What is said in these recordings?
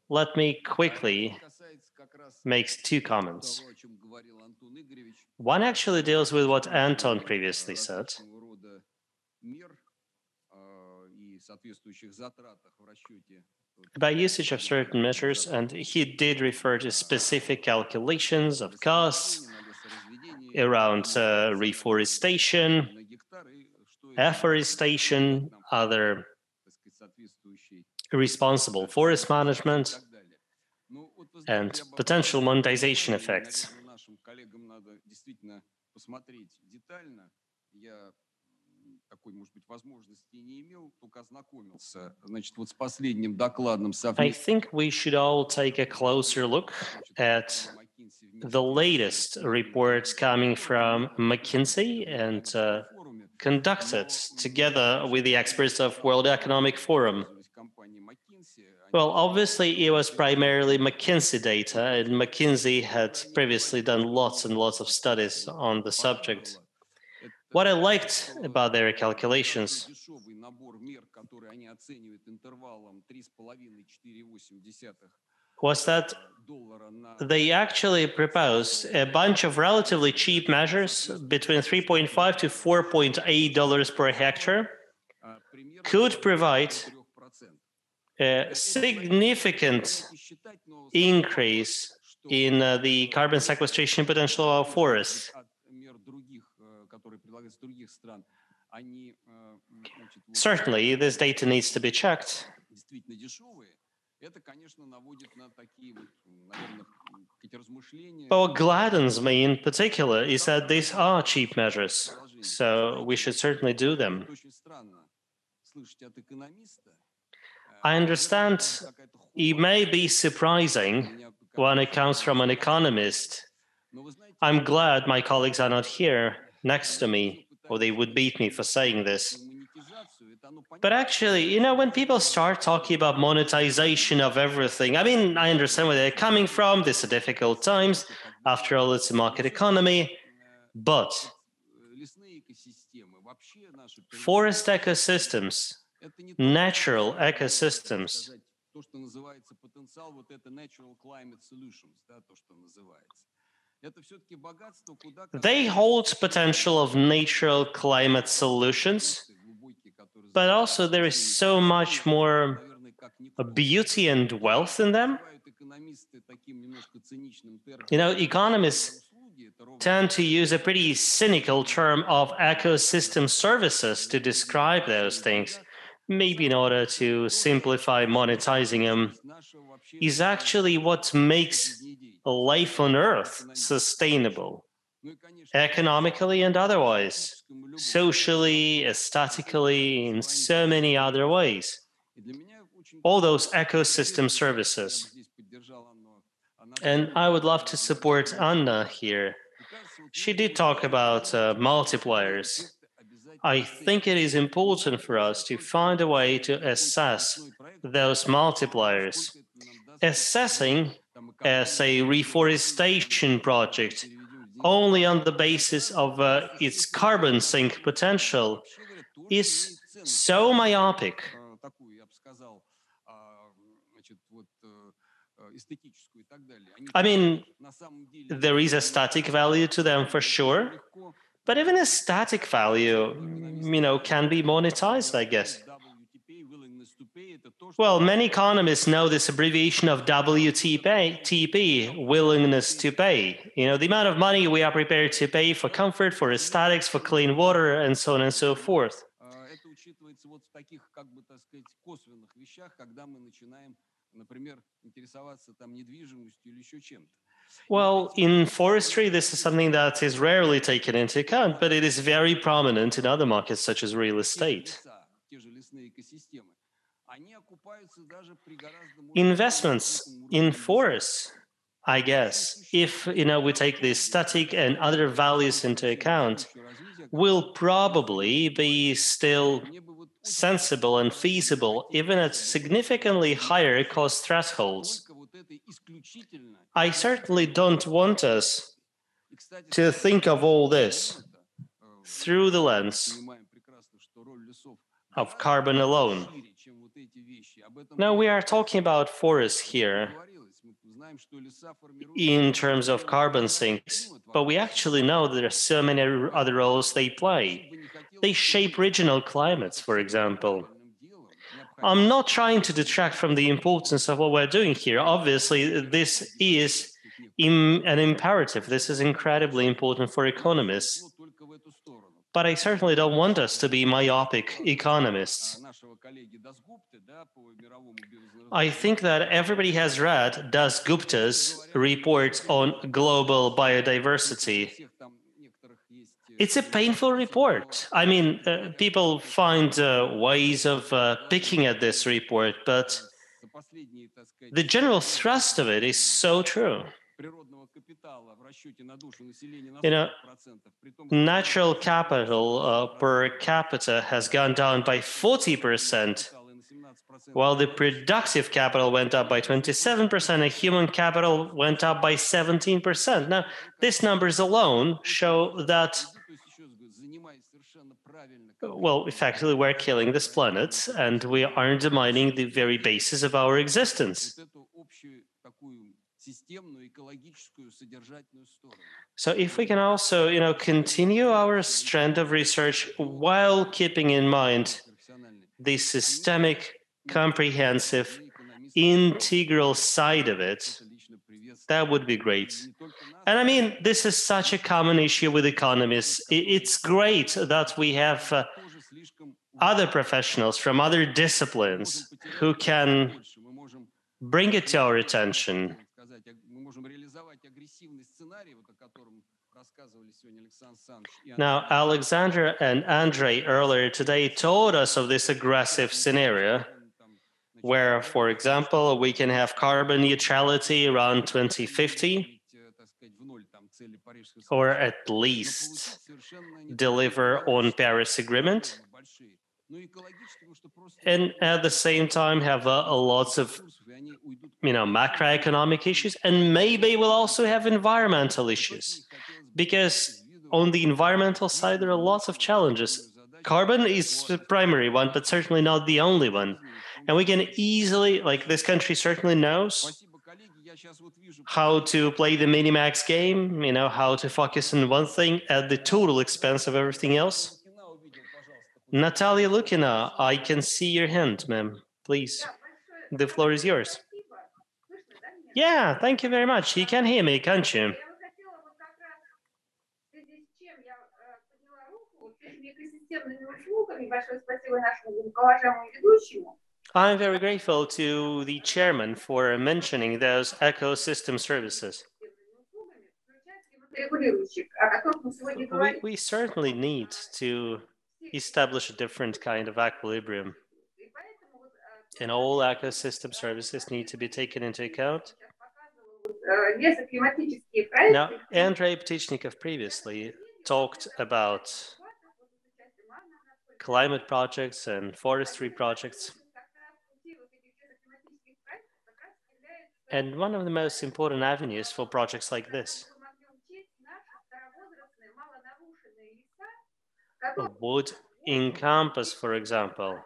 let me quickly make two comments. One actually deals with what Anton previously said. About usage of certain measures, and he did refer to specific calculations of costs around reforestation, afforestation, other responsible forest management, and potential monetization effects. I think we should all take a closer look at the latest reports coming from McKinsey and conducted together with the experts of World Economic Forum. Well, obviously, it was primarily McKinsey data, and McKinsey had previously done lots and lots of studies on the subject. What I liked about their calculations was that they actually proposed a bunch of relatively cheap measures between $3.5 to $4.8 per hectare could provide a significant increase in the carbon sequestration potential of forests. Certainly, this data needs to be checked. But what gladdens me in particular is that these are cheap measures, so we should certainly do them. I understand it may be surprising when it comes from an economist. I'm glad my colleagues are not here next to me, or they would beat me for saying this. But actually, when people start talking about monetization of everything, I mean, I understand where they're coming from. These are difficult times. After all, it's a market economy. But forest ecosystems, natural ecosystems, they hold potential of natural climate solutions, but also there is so much more beauty and wealth in them. Economists tend to use a pretty cynical term of ecosystem services to describe those things, maybe in order to simplify monetizing them, is actually what makes life on Earth sustainable, economically and otherwise, socially, aesthetically, in so many other ways. All those ecosystem services. And I would love to support Anna here. She did talk about multipliers. I think it is important for us to find a way to assess those multipliers. Assessing as a reforestation project only on the basis of its carbon sink potential is so myopic. I mean, there is a static value to them for sure, but even a static value, can be monetized, I guess. Well, many economists know this abbreviation of WTP, willingness to pay. The amount of money we are prepared to pay for comfort, for aesthetics, for clean water, and so on and so forth. Well, in forestry, this is something that is rarely taken into account, but it is very prominent in other markets such as real estate. Investments in forests, I guess, if we take the static and other values into account, will probably be still sensible and feasible even at significantly higher cost thresholds. I certainly don't want us to think of all this through the lens of carbon alone. Now we are talking about forests here in terms of carbon sinks, but we actually know that there are so many other roles they play. They shape regional climates, for example. I'm not trying to detract from the importance of what we're doing here. Obviously, this is an imperative. This is incredibly important for economists. But I certainly don't want us to be myopic economists. I think that everybody has read Das Gupta's report on global biodiversity. It's a painful report. I mean, people find ways of picking at this report, but the general thrust of it is so true. You know, natural capital per capita has gone down by 40%, while the productive capital went up by 27% and human capital went up by 17%. Now, these numbers alone show that, well, effectively, we're killing this planet and we are undermining the very basis of our existence. So if we can also, continue our strand of research while keeping in mind the systemic, comprehensive, integral side of it, that would be great. And I mean, this is such a common issue with economists. It's great that we have other professionals from other disciplines who can bring it to our attention. Now, Alexander and Andrei earlier today told us of this aggressive scenario where, for example, we can have carbon neutrality around 2050, or at least deliver on Paris Agreement, and at the same time have lots of macroeconomic issues, and maybe we'll also have environmental issues, because on the environmental side there are lots of challenges. Carbon is the primary one, but certainly not the only one. And we can easily, like this country certainly knows how to play the minimax game, how to focus on one thing at the total expense of everything else. Natalia Lukina, I can see your hand, ma'am. Please, the floor is yours. Yeah, thank you very much. You can hear me, can't you? I'm very grateful to the chairman for mentioning those ecosystem services. We certainly need to establish a different kind of equilibrium, and all ecosystem services need to be taken into account. Now, Andrei Ptichnikov previously talked about climate projects and forestry projects. And one of the most important avenues for projects like this would encompass, for example,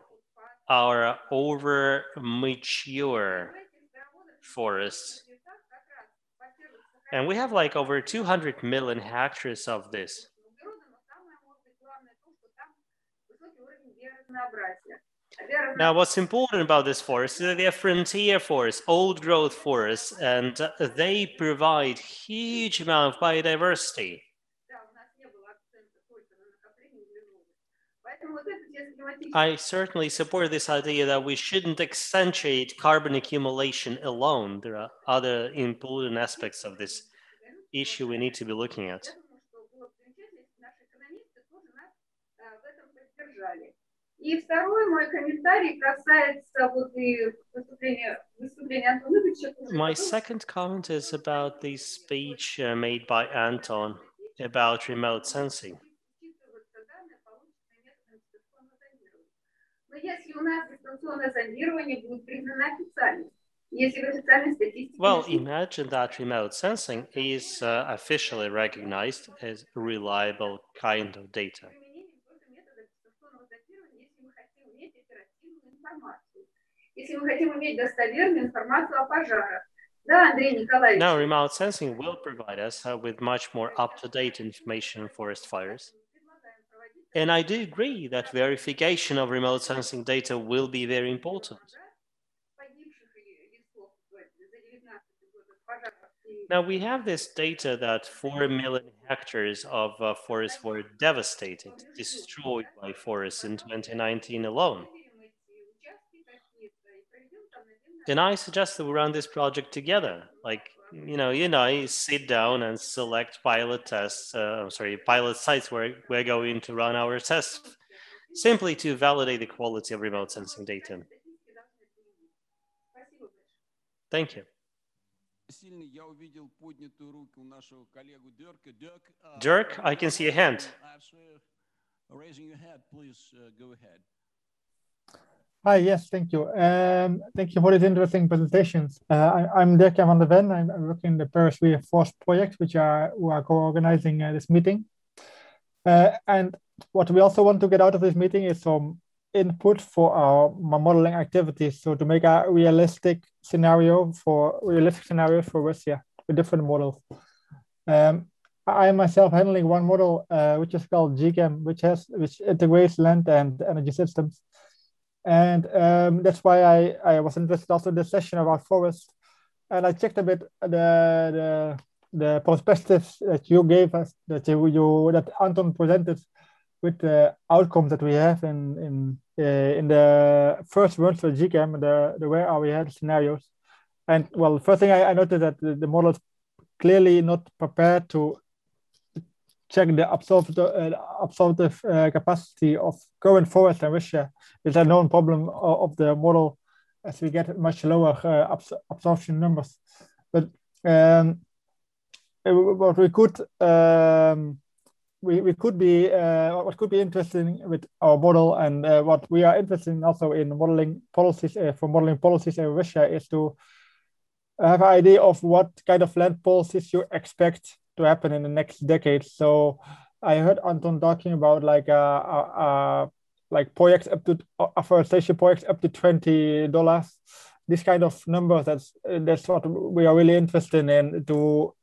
our over-mature forests. And we have like over 200 million hectares of this. Now, what's important about this forest is that they're frontier forests, old growth forests, and they provide huge amount of biodiversity. I certainly support this idea that we shouldn't accentuate carbon accumulation alone. There are other important aspects of this issue we need to be looking at. My second comment is about the speech made by Anton about remote sensing. Well, imagine that remote sensing is officially recognized as reliable kind of data. Now, remote sensing will provide us with much more up-to-date information on forest fires. And I do agree that verification of remote sensing data will be very important. Now, we have this data that 4 million hectares of forests were devastated, destroyed by forests in 2019 alone. And I suggest that we run this project together. Like, you sit down and select pilot sites where we're going to run our tests, simply to validate the quality of remote sensing data. Thank you. Dirk, I can see a hand. Raising your hand, please go ahead. Hi, yes, thank you. Thank you for these interesting presentations. I'm Dirk van der Ven. I'm working in the Paris IEF RAS project, who are co-organizing this meeting. And what we also want to get out of this meeting is some input for our modeling activities. So to make a realistic scenarios for Russia with different models. I myself handling one model which is called GCAM, which integrates land and energy systems. And that's why I was interested also in this session about forests. And I checked a bit the perspectives that you gave us, that Anton presented with the outcomes that we have in the first run for GCAM, the where are we had scenarios. And well, the first thing I noted that the model is clearly not prepared to check the absorptive capacity of current forest in Russia. It's a known problem of the model as we get much lower absorption numbers. But what we could what could be interesting with our model, and what we are interested in also in modeling policies in Russia, is to have an idea of what kind of land policies you expect to happen in the next decade. So I heard Anton talking about like projects up to afforestation projects up to $20. This kind of numbers, that's what we are really interested in, to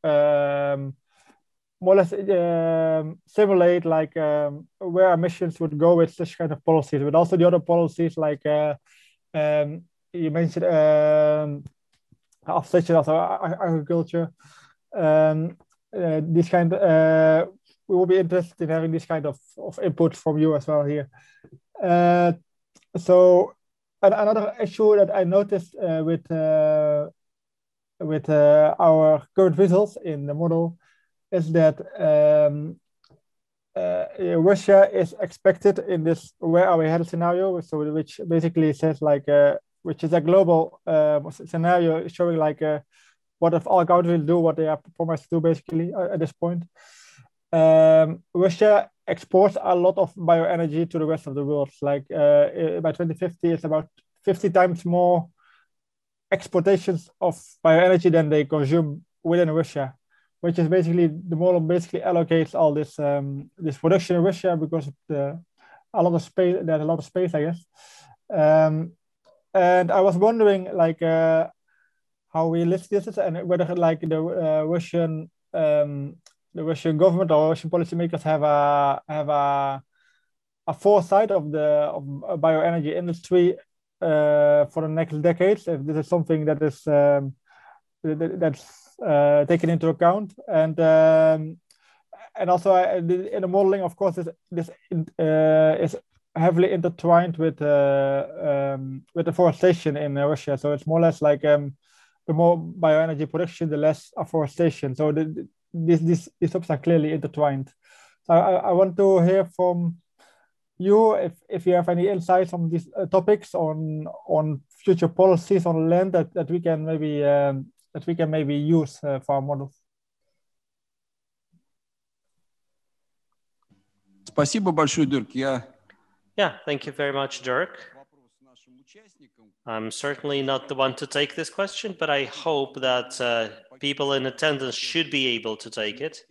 more or less simulate like where emissions would go with such kind of policies, but also the other policies like you mentioned offsetting also agriculture. This kind we will be interested in having this kind of input from you as well here. So another issue that I noticed with our current results in the model is that Russia is expected in this where are we headed scenario, so which basically says like which is a global scenario showing like what if all countries do what they are promised to do basically at this point. Russia exports a lot of bioenergy to the rest of the world. Like by 2050, it's about 50 times more exportations of bioenergy than they consume within Russia, which is basically the model basically allocates all this this production in Russia because of a lot of space. There's a lot of space, I guess. And I was wondering like how realistic this is, and whether like the Russian government or Russian policymakers have a foresight of the bioenergy industry for the next decades. If this is something that is that's taken into account, and also in the modeling, of course, this is heavily intertwined with the forestation in Russia. So it's more or less like the more bioenergy production, the less afforestation. So these topics are clearly intertwined. So I want to hear from you if you have any insights on these topics, on future policies on land that we can maybe use for our models. Спасибо большое, Dirk. Yeah, thank you very much, Dirk. I'm certainly not the one to take this question, but I hope that people in attendance should be able to take it.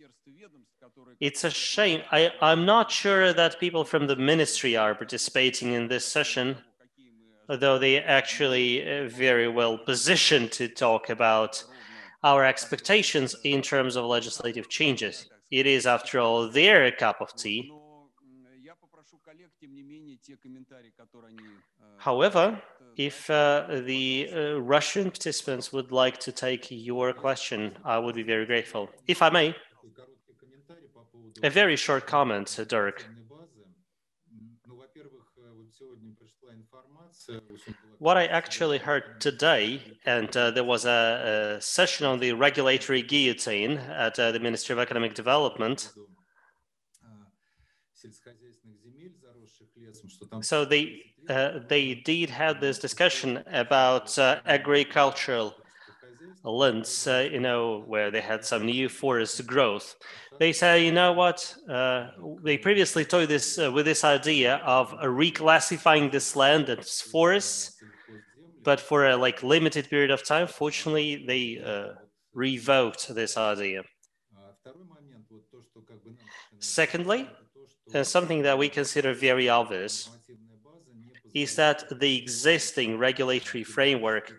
It's a shame. I'm not sure that people from the ministry are participating in this session. though they actually very well positioned to talk about our expectations in terms of legislative changes. It is, after all, their cup of tea. However, if the Russian participants would like to take your question, I would be very grateful. If I may, a very short comment, Dirk. What I actually heard today, and there was a session on the regulatory guillotine at the Ministry of Economic Development. So they did have this discussion about agricultural lands, where they had some new forest growth. They say, you know what? They previously toyed this with this idea of reclassifying this land as forests, but for a limited period of time. Fortunately, they revoked this idea. Secondly, something that we consider very obvious is that the existing regulatory framework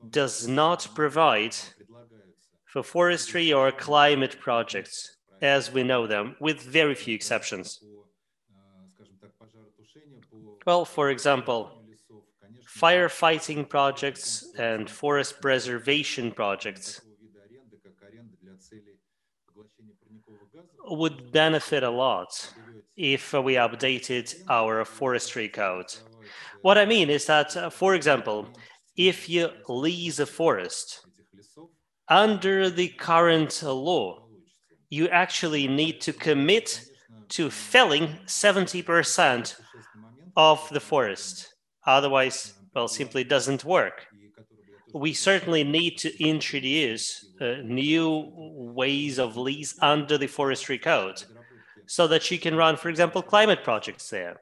does not provide for forestry or climate projects as we know them, with very few exceptions. Well, for example, firefighting projects and forest preservation projects would benefit a lot if we updated our forestry code. What I mean is that, for example, if you lease a forest, under the current law, you actually need to commit to felling 70% of the forest. Otherwise, well, simply doesn't work. We certainly need to introduce new ways of lease under the forestry code so that you can run, for example, climate projects there.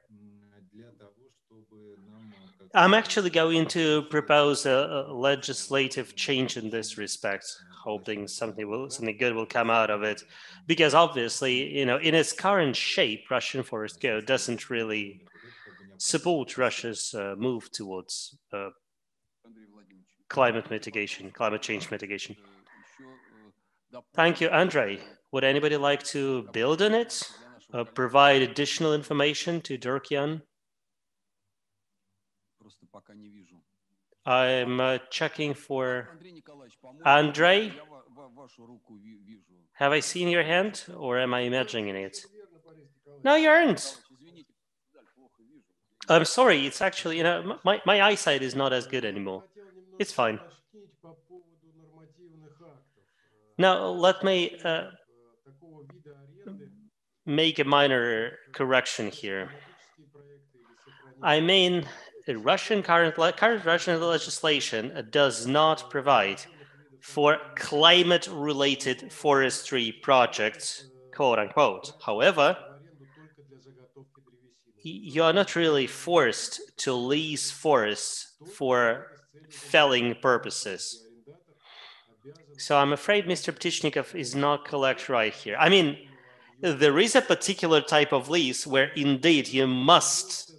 I'm actually going to propose a legislative change in this respect, hoping something good will come out of it, because obviously, in its current shape, Russian Forest Code doesn't really support Russia's move towards climate change mitigation. Thank you, Andrei. Would anybody like to build on it, provide additional information to Dirk-Jan? I'm checking for Andrei. Have I seen your hand, or am I imagining it? No, you aren't. I'm sorry. It's actually, my eyesight is not as good anymore. It's fine. Now, let me make a minor correction here. I mean, current Russian legislation does not provide for climate-related forestry projects, quote unquote. However, you are not really forced to lease forests for felling purposes. So I'm afraid Mr. Ptichnikov is not correct right here. I mean, there is a particular type of lease where indeed you must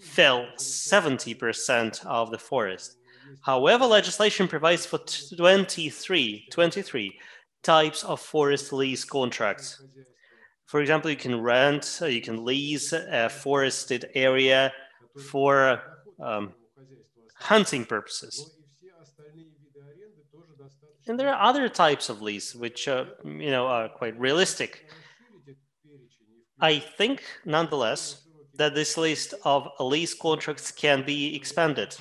fell 70% of the forest. However, legislation provides for 23 types of forest lease contracts. For example, you can lease a forested area for hunting purposes. And there are other types of lease which are quite realistic. I think, nonetheless, that this list of lease contracts can be expanded.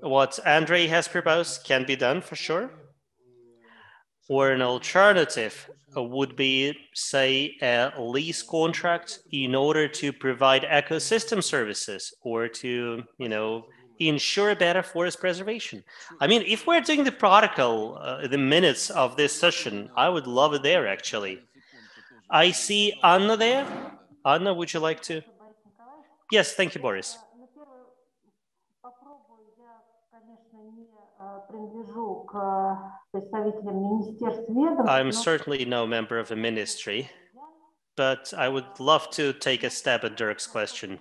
What Andrei has proposed can be done for sure. Or an alternative would be, say, a lease contract in order to provide ecosystem services or to, ensure better forest preservation. I mean, if we're doing the protocol, the minutes of this session, I would love it there, actually. I see Anna there. Anna, would you like to? Yes, thank you, Boris. I'm certainly no member of a ministry, but I would love to take a stab at Dirk's question.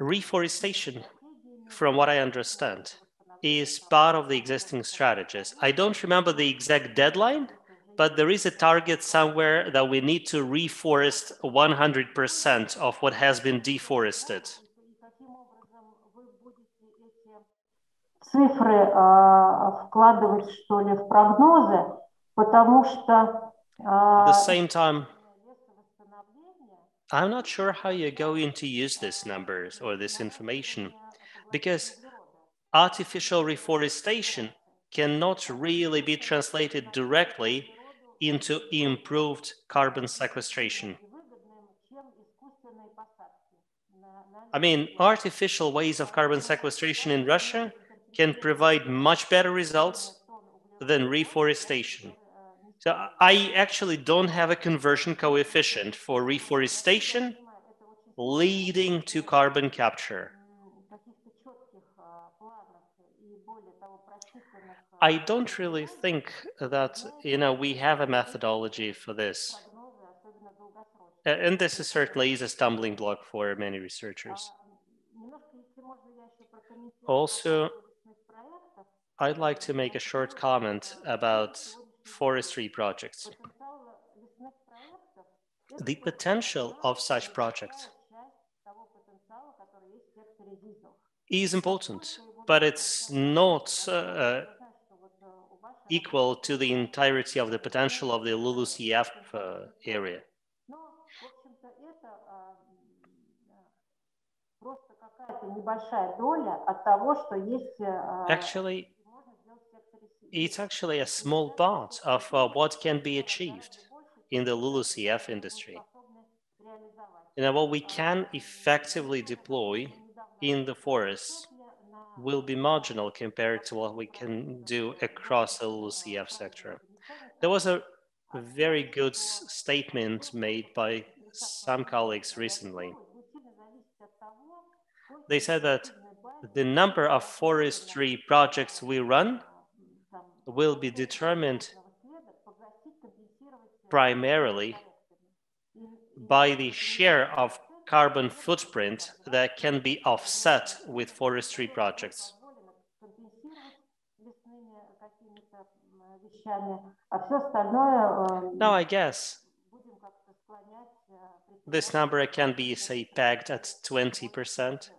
Reforestation, from what I understand, is part of the existing strategies. I don't remember the exact deadline, but there is a target somewhere that we need to reforest 100% of what has been deforested. Цифры вкладывать, что ли, в прогнозы, потому что... At the same time, I'm not sure how you're going to use these numbers or this information, because artificial reforestation cannot really be translated directly into improved carbon sequestration. I mean, artificial ways of carbon sequestration in Russia can provide much better results than reforestation. So I actually don't have a conversion coefficient for reforestation leading to carbon capture. I don't really think that, we have a methodology for this. And this is certainly a stumbling block for many researchers. Also, I'd like to make a short comment about forestry projects. The potential of such projects is important, but it's not equal to the entirety of the potential of the LULUCF area. Actually, it's actually a small part of what can be achieved in the LULUCF industry. What we can effectively deploy in the forests will be marginal compared to what we can do across the LULUCF sector. There was a very good statement made by some colleagues recently. They said that the number of forestry projects we run will be determined primarily by the share of carbon footprint that can be offset with forestry projects. Now, I guess this number can be, say, pegged at 20%,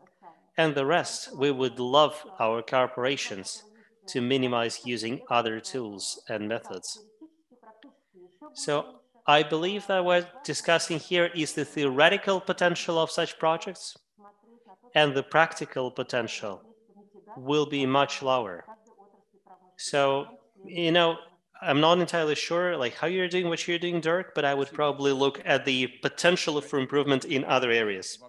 and the rest we would love our corporations to minimize using other tools and methods. So I believe that what we're discussing here is the theoretical potential of such projects, and the practical potential will be much lower. So, I'm not entirely sure how you're doing what you're doing, Dirk, but I would probably look at the potential for improvement in other areas.